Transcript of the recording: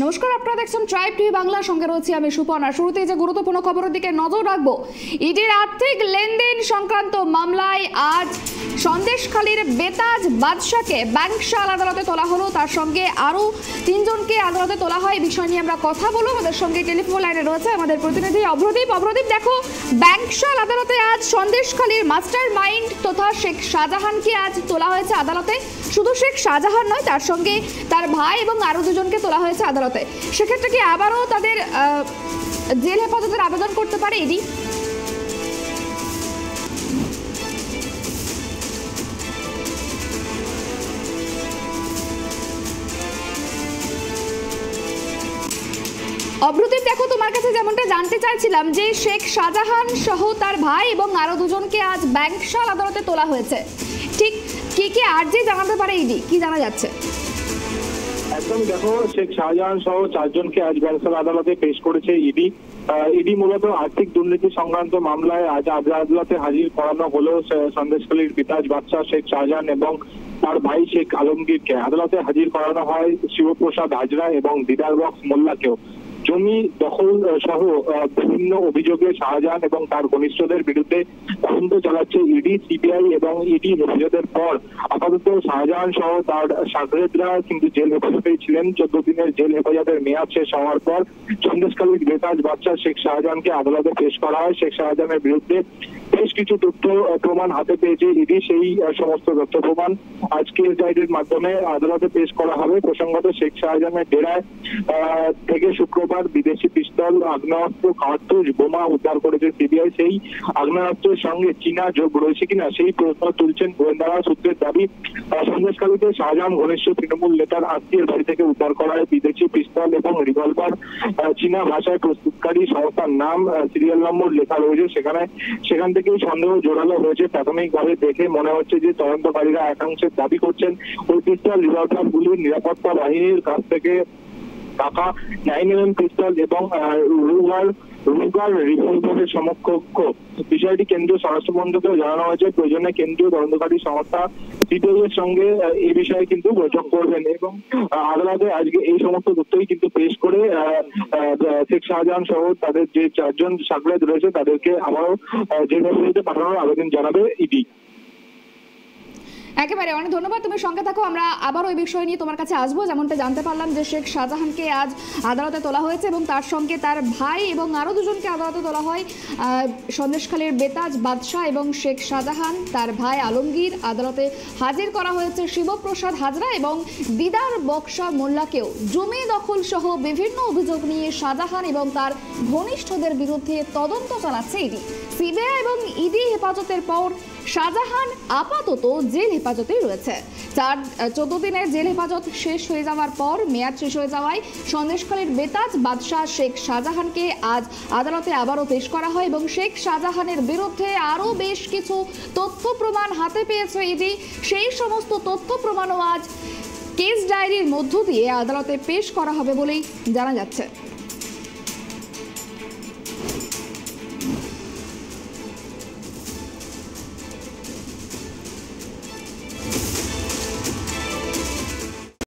নমস্কার, আপনারা দেখছেন ট্রাইব টিভি বাংলা, সঙ্গে রয়েছে আমি সুপর্ণা। শুরুতেই যে গুরুত্বপূর্ণ খবরের দিকে নজর রাখবো। ইডির আর্থিক লেনদেন সংক্রান্ত মামলায় আজ সন্দেশখালীর বেতাজ বাদশাকে ব্যাংকশাল আদালতে তোলা হলো। তার সঙ্গে আরো 3 জনকে আদালতে তোলা হয়। এই বিষয় নিয়ে আমরা কথা বলবো। আমাদের সঙ্গে টেলিফোন লাইনে রয়েছে আমাদের প্রতিনিধি অভ্রদীপ। দেখো, ব্যাংকশাল আদালতে আজ সন্দেশখালীর মাস্টার মাইন্ড তথা শেখ শাহজাহানকে আজ তোলা হয়েছে আদালতে। শুধু শেখ শাহজাহান নয়, তার সঙ্গে তার ভাই এবং আরো 2 জনকে তোলা হয়েছে আদালতে। সেক্ষেত্রে কি আবারও তাদের জেল হেফাজতের আবেদন করতে পারে ইডি? অভ্রদীপ, দেখো, তোমার কাছে যেমনটা জানতে চাইছিলাম যে শেখ শাহজাহান সহ তার ভাই এবং আরো 2 জনকে আজ ব্যাংকশাল আদালতে তোলা হয়েছে, ঠিক কি কি আর্জি জানাতে পারে ইডি, কি জানা যাচ্ছে? একদম, দেখো, শেখ শাহজাহান সহ 4 জনকে আজ ব্যাংকশাল আদালতে পেশ করেছে ইডি। ইডি মূলত আর্থিক দুর্নীতি সংক্রান্ত মামলায় আজ আদালতে হাজির করানো হলো সন্দেশখালীর বেতাজ বাদশা শেখ শাহজাহান এবং তার ভাই শেখ আলমগীরকে। আদালতে হাজির করানো হয় শিবপ্রসাদ হাজরা এবং দিদার বক্স মোল্লাকেও। জমি দখল সহ বিভিন্ন অভিযোগে শাহজাহান এবং তার ঘনিষ্ঠদের বিরুদ্ধে তদন্ত চালাচ্ছে ইডি, সিবিআই এবং ইডি হেফাজতের পর আপাতত শাহজাহান সহ তার সাগরেদরা কিন্তু জেল হেফাজতেই ছিলেন। 14 দিনের জেল হেফাজতের মেয়াদ শেষ হওয়ার পর সন্দেশখালীর বেতাজ বাদশা শেখ শাহজাহানকে আদালতে পেশ করা হয়। শেখ শাহজাহানের বিরুদ্ধে বেশ কিছু তথ্য প্রমাণ হাতে পেয়েছে ইডি। সেই সমস্ত তথ্য প্রমাণ আজকে ডায়েরির মাধ্যমে আদালতে পেশ করা হবে। প্রসঙ্গত, শেখ শাহজাহানের ডেরায় থেকে শুক্রবার বিদেশি পিস্তল, আগ্নেয়াস্ত্র, কার্তুজ, বোমা উদ্ধার করেছে সিবিআই। সেই আগ্নেয়াস্ত্রের সঙ্গে চীনা যোগ রয়েছে কিনা সেই প্রশ্ন তুলছেন গোয়েন্দারা। সূত্রের দাবি, সন্দেশখালীতে শাহজাহান ঘনিষ্ঠ তৃণমূল নেতার আত্মীয়ের বাড়ি থেকে উদ্ধার করা হয় বিদেশি পিস্তল এবং রিভলভার। চীনা ভাষায় প্রস্তুতকারী সংস্থার নাম, সিরিয়াল নম্বর লেখা রয়েছে সেখান থেকেই সন্দেহ জোরালো হয়েছে। প্রাথমিকভাবে দেখে মনে হচ্ছে যে তদন্তকারীরা একাংশের দাবি করছেন ওই পিস্তল, রিভলভার গুলির নিরাপত্তা বাহিনীর কাছ থেকে টাকা 9mm পিস্তল এবং রুগার রিভলভারের সমকক্ষ। বিষয়টি কেন্দ্রীয় স্বরাষ্ট্র মন্ত্রকেও জানানো হয়েছে। প্রয়োজনে কেন্দ্রীয় তদন্তকারী সংস্থা সিবিআই এর সঙ্গে এই বিষয়ে কিন্তু বৈঠক করবেন এবং আদালতে আজকে এই সমস্ত তথ্যই কিন্তু পেশ করে শেখ শাহজাহান সহ তাদের যে 4 জন সাগরেদ রয়েছে তাদেরকে আবারও জেল হেফাজতে পাঠানোর আবেদন জানাবে ইডি। একেবারে অনেক ধন্যবাদ, তুমি সঙ্গে থাকো। আমরা আবার ওই বিষয় নিয়ে তোমার কাছে আসবো। যেমনটা জানতে পারলাম যে শেখ শাহজাহানকে আজ আদালতে তোলা হয়েছে এবং তার সঙ্গে তার ভাই এবং আরও 2 জনকে আদালতে তোলা হয়। সন্দেশখালীর বেতাজ বাদশাহ এবং শেখ শাহজাহান, তার ভাই আলমগীর। আদালতে হাজির করা হয়েছে শিবপ্রসাদ হাজরা এবং দিদার বক্সা মোল্লাকেও। জমি দখল সহ বিভিন্ন অভিযোগ নিয়ে শাহজাহান এবং তার ঘনিষ্ঠদের বিরুদ্ধে তদন্ত চালাচ্ছে ইডি। সিবিআই এবং ইডি হেফাজতের পর শাহজাহান আপাতত জেল হেফাজতেই রয়েছে। 14 দিনের জেল হেফাজত শেষ হয়ে যাওয়ার পর, মেয়াদ শেষ হয়ে যাওয়ায় সন্দেশখালীর বেতাজ বাদশাহ শেখ শাহজাহানকে আজ আদালতে আবারও পেশ করা হয় এবং শেখ শাহজাহানের বিরুদ্ধে আরও বেশ কিছু তথ্য প্রমাণ হাতে পেয়েছে ইডি। সেই সমস্ত তথ্য প্রমাণও আজ কেস ডায়েরির মধ্য দিয়ে আদালতে পেশ করা হবে বলেই জানা যাচ্ছে।